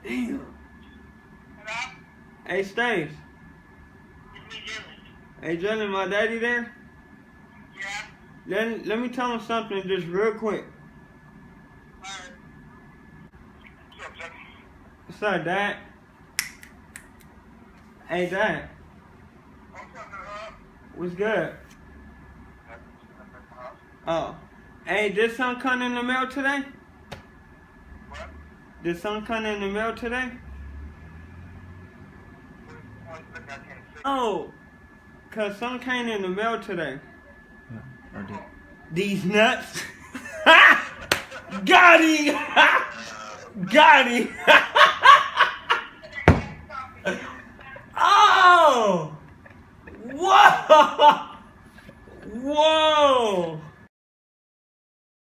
Damn. Hello? Hey, Stace. It's me, Dylan. Hey, Jalen, my daddy there? Yeah? Let me tell him something just real quick. Alright. What's up, Chuck? What's up, Dad? Hey, Dad. What's up, man? What's good? Oh. Hey, did something come in the mail today? What? Did something come in the mail today? Oh. Cause something came in the mail today. Yeah, I did. These nuts. Got him! Got him!